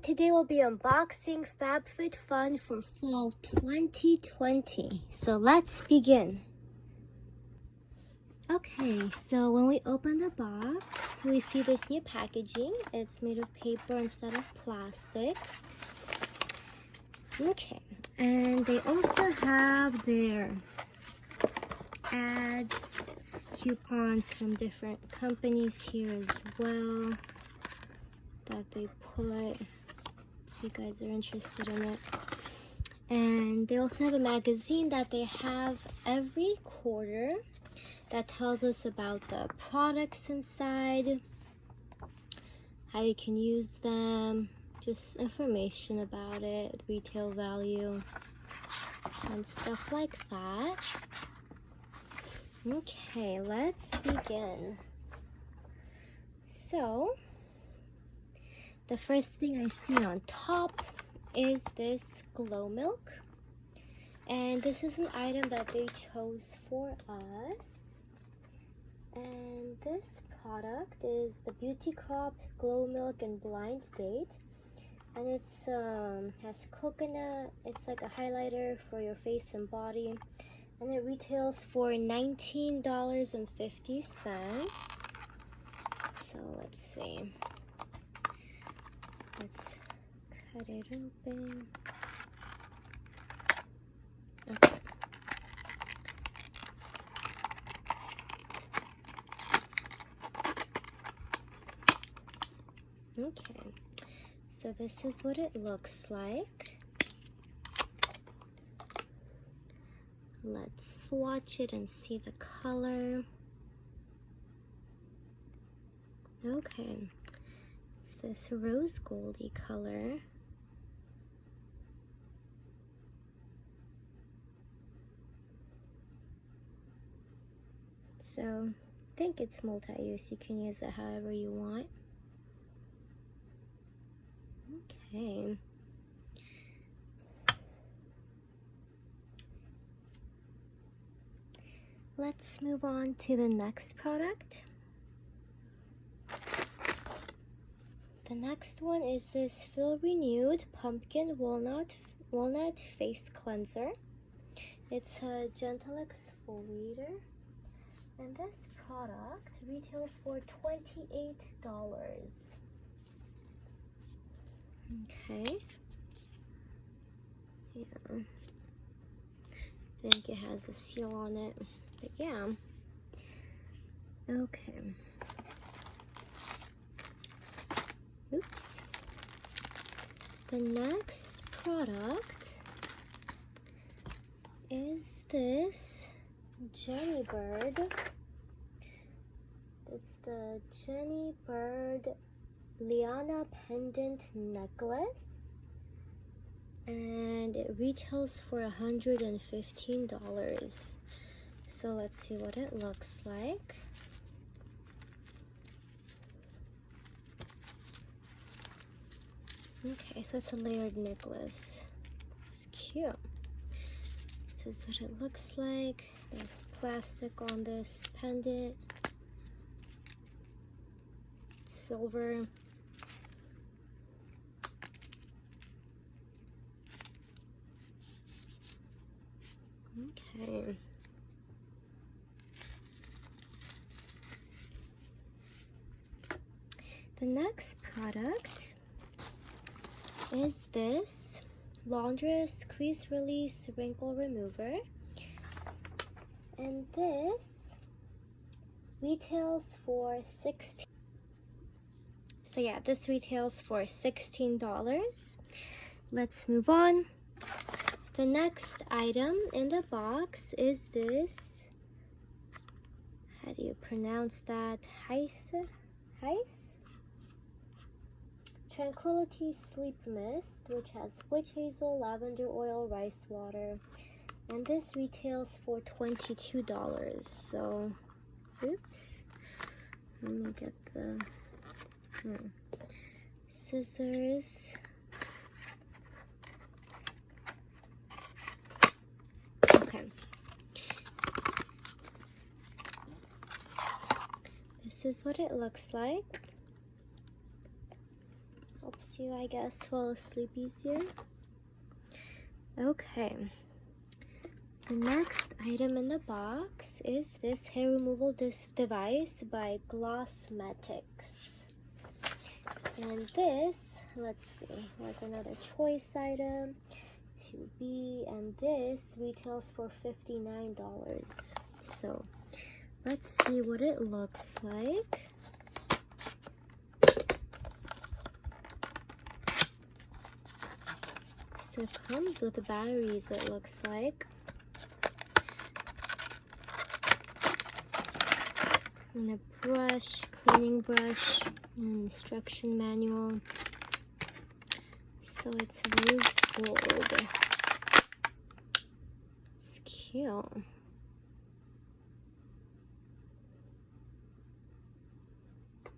Today we'll be unboxing Fabfitfun for fall 2020. So let's begin. Okay, so when we open the box, we see this new packaging. It's made of paper instead of plastic. Okay, and they also have their ads, coupons from different companies here as well that they put, if you guys are interested in it. And they also have a magazine that they have every quarter that tells us about the products inside, how you can use them, just information about it, retail value, and stuff like that. Okay, let's begin. So, the first thing I see on top is this glow milk. And this is an item that they chose for us. And this product is the Beauty Crop Glow Milk and Blind Date. And it's has coconut. It's like a highlighter for your face and body. And it retails for $19.50. So let's see. Let's cut it open. Okay. Okay. So this is what it looks like. Let's swatch it and see the color. Okay. It's this rose goldy color. So I think it's multi-use. You can use it however you want. Okay. Let's move on to the next product. The next one is this Feel Renewed Pumpkin Walnut Face Cleanser. It's a gentle exfoliator. And this product retails for $28. Okay. Yeah. I think it has a seal on it. But yeah. Okay. Oops. The next product is this Jenny Bird. It's the Jenny Bird Liana pendant necklace. And it retails for $115. So let's see what it looks like. Okay, so it's a layered necklace. It's cute. This is what it looks like. There's plastic on this pendant. It's silver. Okay. The next product is this Laundress Crease Release Wrinkle Remover. And this retails for $16. So yeah, this retails for $16. Let's move on. The next item in the box is this, how do you pronounce that? Hythe? Tranquility Sleep Mist, which has witch hazel, lavender oil, rice water. And this retails for $22. So, oops. Let me get the scissors. Okay. This is what it looks like. I'll helps you, I guess, fall asleep easier. Okay. The next item in the box is this hair removal device by Glossmetics. And this, let's see, was another choice item. 2B, and this retails for $59. So let's see what it looks like. So it comes with the batteries, it looks like. And a brush, cleaning brush, and instruction manual. So it's rose gold. It's cute.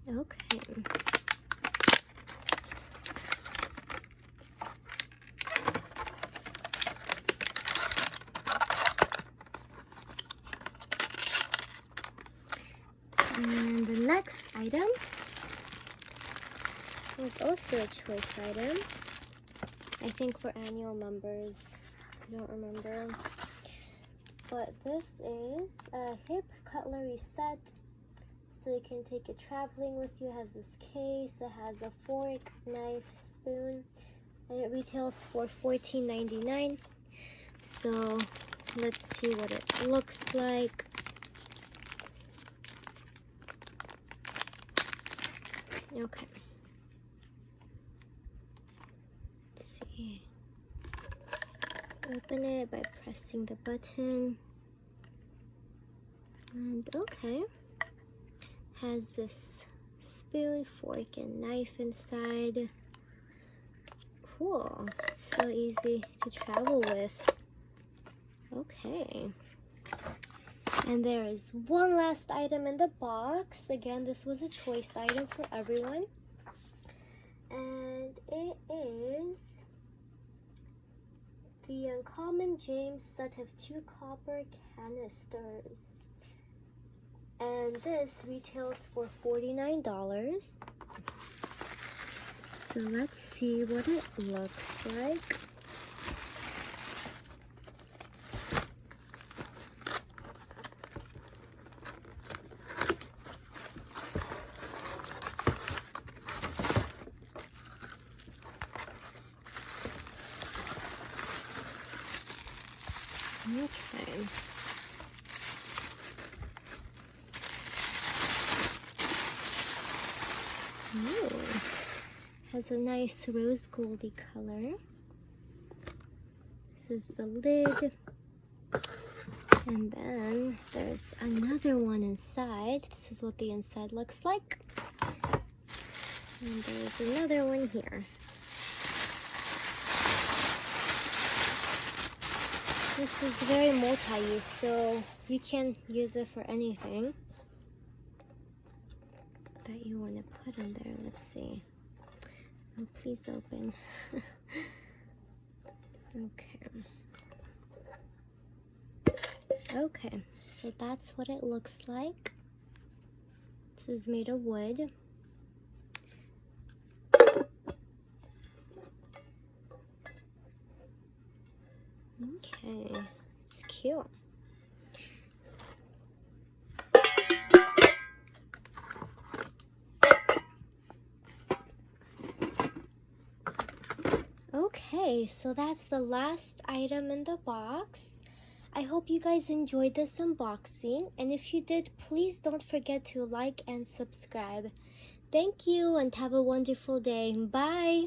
Okay. And the next item was also a choice item. I think for annual members. I don't remember. But this is a hip cutlery set. So you can take it traveling with you. It has this case. It has a fork, knife, spoon. And it retails for $14.99. So let's see what it looks like. Okay. Let's see. Open it by pressing the button. And okay. Has this spoon, fork, and knife inside. Cool. So easy to travel with. Okay. And there is one last item in the box. Again, this was a choice item for everyone. And it is the Uncommon James set of 2 copper canisters. And this retails for $49. So let's see what it looks like. Okay. Ooh. Has a nice rose goldy color. This is the lid. And then there's another one inside. This is what the inside looks like. And there's another one here. This is very multi-use, so you can use it for anything that you want to put in there. Let's see. Oh, please open. Okay. Okay, so that's what it looks like. This is made of wood. Okay, it's cute. Okay, so that's the last item in the box. I hope you guys enjoyed this unboxing, and if you did, please don't forget to like and subscribe. Thank you, and have a wonderful day. Bye!